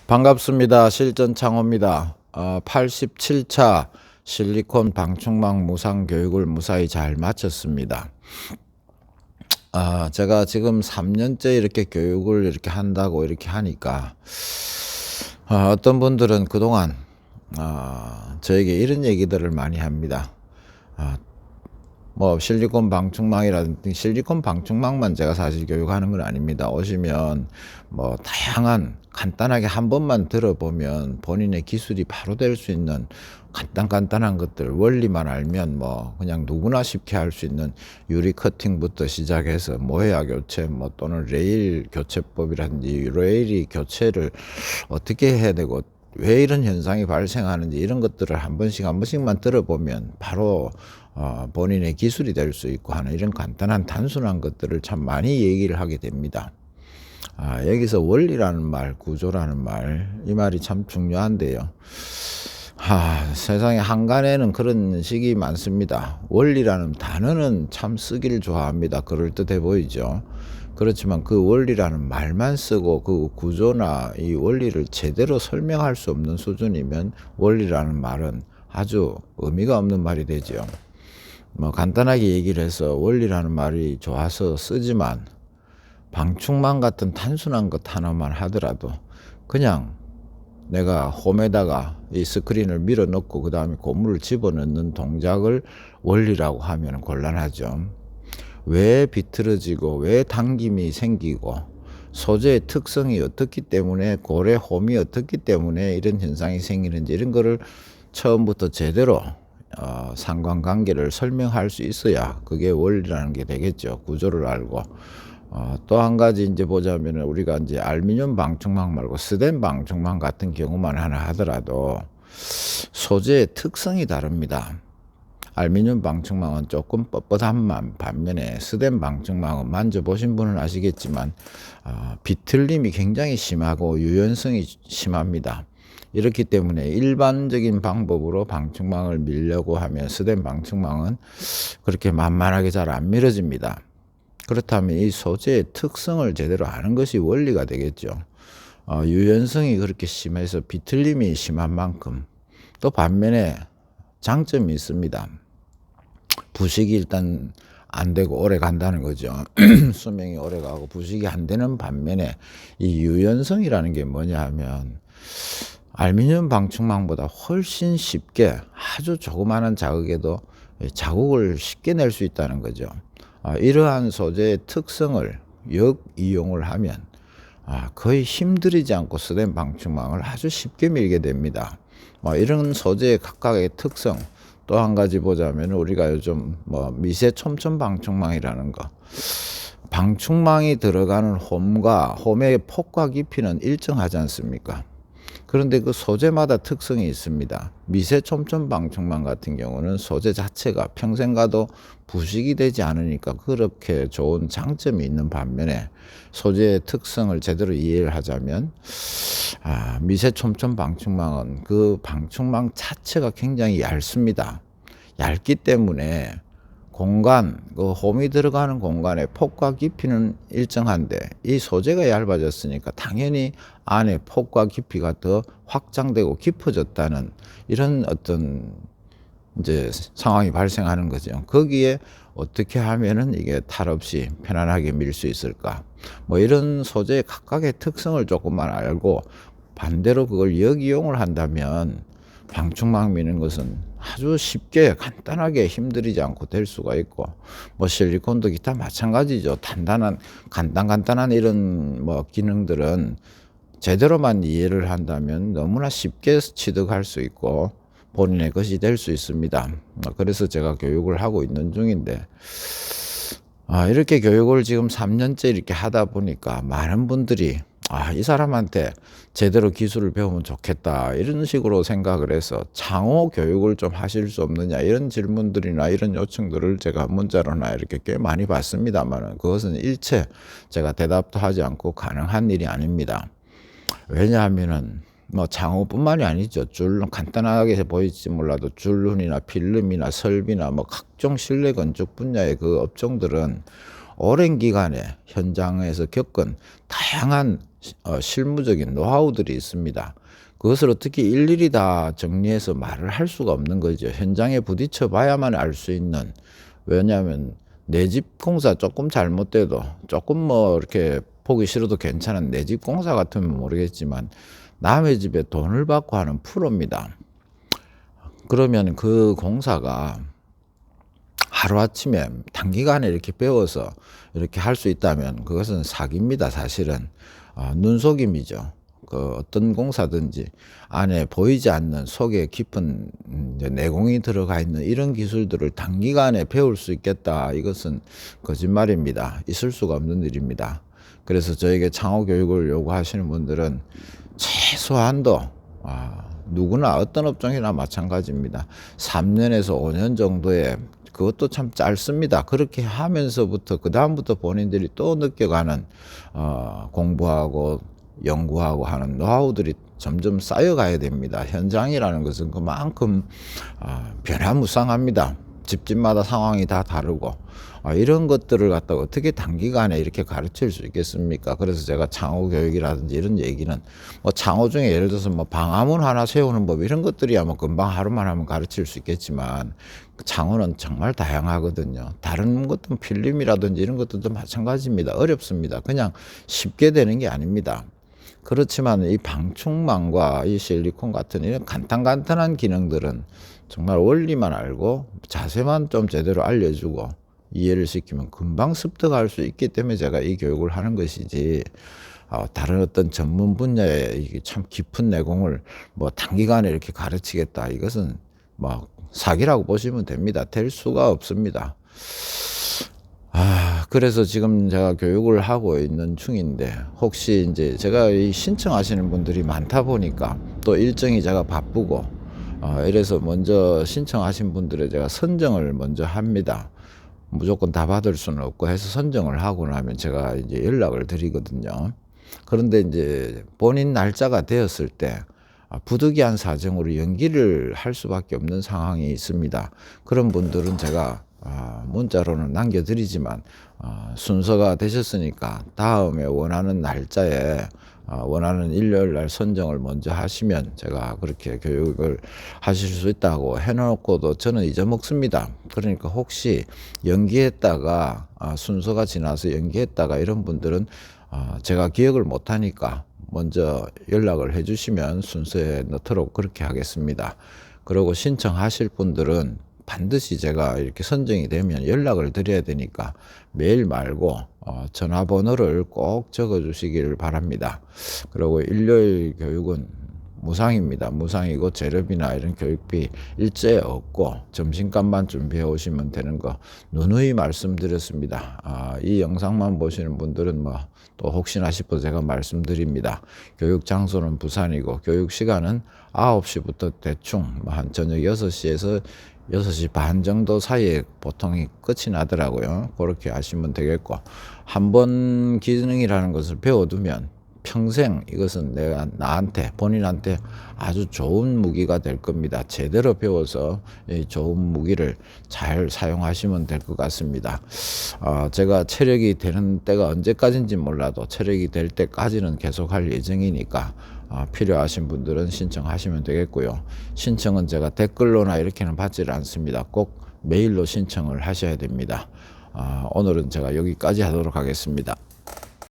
반갑습니다. 실전 창호입니다. 87차 실리콘 방충망 무상 교육을 무사히 잘 마쳤습니다. 제가 지금 3년째 이렇게 교육을 이렇게 한다고 이렇게 하니까 어떤 분들은 그동안 저에게 이런 얘기들을 많이 합니다. 뭐 실리콘 방충망이라든지 실리콘 방충망만 제가 사실 교육하는 건 아닙니다. 오시면 뭐 다양한 간단하게 한 번만 들어보면 본인의 기술이 바로 될 수 있는 간단한 것들 원리만 알면 뭐 그냥 누구나 쉽게 할 수 있는 유리 커팅부터 시작해서 모야 교체 뭐 또는 레일 교체법이라든지 레일이 교체를 어떻게 해야 되고 왜 이런 현상이 발생하는지 이런 것들을 한 번씩만 들어보면 바로 본인의 기술이 될 수 있고 하는 이런 간단한 단순한 것들을 참 많이 얘기를 하게 됩니다. 여기서 원리라는 말, 구조라는 말, 이 말이 참 중요한데요. 세상에 한간에는 그런 식이 많습니다. 원리라는 단어는 참 쓰기를 좋아합니다. 그럴듯해 보이죠. 그렇지만 그 원리라는 말만 쓰고 그 구조나 이 원리를 제대로 설명할 수 없는 수준이면 원리라는 말은 아주 의미가 없는 말이 되죠. 뭐 간단하게 얘기를 해서 원리라는 말이 좋아서 쓰지만 방충망 같은 단순한 것 하나만 하더라도 그냥 내가 홈에다가 이 스크린을 밀어 넣고 그 다음에 고무를 집어넣는 동작을 원리라고 하면 곤란하죠. 왜 비틀어지고 왜 당김이 생기고 소재의 특성이 어떻기 때문에 고래 홈이 어떻기 때문에 이런 현상이 생기는지 이런 거를 처음부터 제대로 상관관계를 설명할 수 있어야 그게 원리라는 게 되겠죠. 구조를 알고. 또 한 가지 이제 보자면 우리가 이제 알루미늄 방충망 말고 스텐 방충망 같은 경우만 하나 하더라도 소재의 특성이 다릅니다. 알루미늄 방충망은 조금 뻣뻣한 반면에 스텐 방충망은 만져보신 분은 아시겠지만 비틀림이 굉장히 심하고 유연성이 심합니다. 이렇기 때문에 일반적인 방법으로 방충망을 밀려고 하면 스텐 방충망은 그렇게 만만하게 잘 안 밀어집니다. 그렇다면 이 소재의 특성을 제대로 아는 것이 원리가 되겠죠. 유연성이 그렇게 심해서 비틀림이 심한 만큼 또 반면에 장점이 있습니다. 부식이 일단 안 되고 오래 간다는 거죠. 수명이 오래 가고 부식이 안 되는 반면에 이 유연성이라는 게 뭐냐 하면 알루미늄 방충망보다 훨씬 쉽게 아주 조그마한 자극에도 자국을 쉽게 낼 수 있다는 거죠. 이러한 소재의 특성을 역이용을 하면 거의 힘들이지 않고 스텐 방충망을 아주 쉽게 밀게 됩니다. 이런 소재의 각각의 특성 또 한 가지 보자면 우리가 요즘 미세 촘촘 방충망이라는 거 방충망이 들어가는 홈의 폭과 깊이는 일정하지 않습니까? 그런데 그 소재마다 특성이 있습니다. 미세 촘촘 방충망 같은 경우는 소재 자체가 평생 가도 부식이 되지 않으니까 그렇게 좋은 장점이 있는 반면에 소재의 특성을 제대로 이해를 하자면 미세 촘촘 방충망은 그 방충망 자체가 굉장히 얇습니다. 얇기 때문에 그 홈이 들어가는 공간의 폭과 깊이는 일정한데 이 소재가 얇아졌으니까 당연히 안에 폭과 깊이가 더 확장되고 깊어졌다는 이런 어떤 이제 상황이 발생하는 거죠. 거기에 어떻게 하면은 이게 탈 없이 편안하게 밀 수 있을까? 이런 소재의 각각의 특성을 조금만 알고 반대로 그걸 역이용을 한다면 방충망 미는 것은 아주 쉽게 간단하게 힘들이지 않고 될 수가 있고 실리콘도 기타 마찬가지죠. 간단한 이런 기능들은 제대로만 이해를 한다면 너무나 쉽게 취득할 수 있고 본인의 것이 될 수 있습니다. 그래서 제가 교육을 하고 있는 중인데 이렇게 교육을 지금 3년째 이렇게 하다 보니까 많은 분들이 이 사람한테 제대로 기술을 배우면 좋겠다 이런 식으로 생각을 해서 창호 교육을 좀 하실 수 없느냐 이런 질문들이나 이런 요청들을 제가 문자로나 이렇게 꽤 많이 받습니다만 그것은 일체 제가 대답도 하지 않고 가능한 일이 아닙니다. 왜냐하면은 창호뿐만이 아니죠. 간단하게 보일지 몰라도 줄눈이나 필름이나 설비나 각종 실내 건축 분야의 그 업종들은 오랜 기간에 현장에서 겪은 다양한 실무적인 노하우들이 있습니다. 그것을 어떻게 일일이 다 정리해서 말을 할 수가 없는 거죠. 현장에 부딪혀 봐야만 알 수 있는. 왜냐하면 내 집 공사 조금 잘못돼도 조금 뭐 이렇게 보기 싫어도 괜찮은 내 집 공사 같으면 모르겠지만 남의 집에 돈을 받고 하는 프로입니다. 그러면 그 공사가 하루아침에 단기간에 이렇게 배워서 이렇게 할 수 있다면 그것은 사기입니다. 사실은 눈속임이죠. 그 어떤 공사든지 안에 보이지 않는 속에 깊은 이제 내공이 들어가 있는 이런 기술들을 단기간에 배울 수 있겠다. 이것은 거짓말입니다. 있을 수가 없는 일입니다. 그래서 저에게 창업 교육을 요구하시는 분들은 최소한도 누구나 어떤 업종이나 마찬가지입니다. 3년에서 5년 정도의 그것도 참 짧습니다. 그렇게 하면서부터 그 다음부터 본인들이 또 느껴가는 공부하고 연구하고 하는 노하우들이 점점 쌓여가야 됩니다. 현장이라는 것은 그만큼 변화무쌍합니다. 집집마다 상황이 다 다르고 이런 것들을 갖다가 어떻게 단기간에 이렇게 가르칠 수 있겠습니까? 그래서 제가 창호 교육이라든지 이런 얘기는 뭐 창호 중에 예를 들어서 뭐 방화문 하나 세우는 법 이런 것들이야 뭐 금방 하루만 하면 가르칠 수 있겠지만 창호는 정말 다양하거든요. 다른 것도 필름이라든지 이런 것들도 마찬가지입니다. 어렵습니다. 그냥 쉽게 되는 게 아닙니다. 그렇지만 이 방충망과 이 실리콘 같은 이런 간단한 기능들은 정말 원리만 알고 자세만 좀 제대로 알려주고 이해를 시키면 금방 습득할 수 있기 때문에 제가 이 교육을 하는 것이지 다른 어떤 전문 분야의 참 깊은 내공을 뭐 단기간에 이렇게 가르치겠다 이것은 뭐 사기라고 보시면 됩니다. 될 수가 없습니다. 그래서 지금 제가 교육을 하고 있는 중인데 혹시 이제 제가 이 신청하시는 분들이 많다 보니까 또 일정이 제가 바쁘고 이래서 먼저 신청하신 분들의 제가 선정을 먼저 합니다. 무조건 다 받을 수는 없고 해서 선정을 하고 나면 제가 이제 연락을 드리거든요. 그런데 이제 본인 날짜가 되었을 때 부득이한 사정으로 연기를 할 수밖에 없는 상황이 있습니다. 그런 분들은 제가 문자로는 남겨드리지만 순서가 되셨으니까 다음에 원하는 날짜에 원하는 일요일 날 선정을 먼저 하시면 제가 그렇게 교육을 하실 수 있다고 해놓고도 저는 잊어먹습니다. 그러니까 혹시 연기했다가 순서가 지나서 연기했다가 이런 분들은 제가 기억을 못하니까 먼저 연락을 해주시면 순서에 넣도록 그렇게 하겠습니다. 그리고 신청하실 분들은 반드시 제가 이렇게 선정이 되면 연락을 드려야 되니까 메일 말고 전화번호를 꼭 적어 주시기를 바랍니다. 그리고 일요일 교육은 무상입니다. 무상이고 재료비나 이런 교육비 일제에 없고 점심값만 준비해 오시면 되는 거 누누이 말씀드렸습니다. 이 영상만 보시는 분들은 뭐 또 혹시나 싶어 제가 말씀드립니다. 교육 장소는 부산이고 교육 시간은 9시부터 대충 한 저녁 6시에서 6시 반 정도 사이에 보통 끝이 나더라고요. 그렇게 하시면 되겠고 한 번 기능이라는 것을 배워두면 평생 이것은 내가 나한테 본인한테 아주 좋은 무기가 될 겁니다. 제대로 배워서 이 좋은 무기를 잘 사용하시면 될 것 같습니다. 제가 체력이 되는 때가 언제까지인지 몰라도 체력이 될 때까지는 계속 할 예정이니까 필요하신 분들은 신청하시면 되겠고요. 신청은 제가 댓글로나 이렇게는 받지를 않습니다. 꼭 메일로 신청을 하셔야 됩니다. 오늘은 제가 여기까지 하도록 하겠습니다.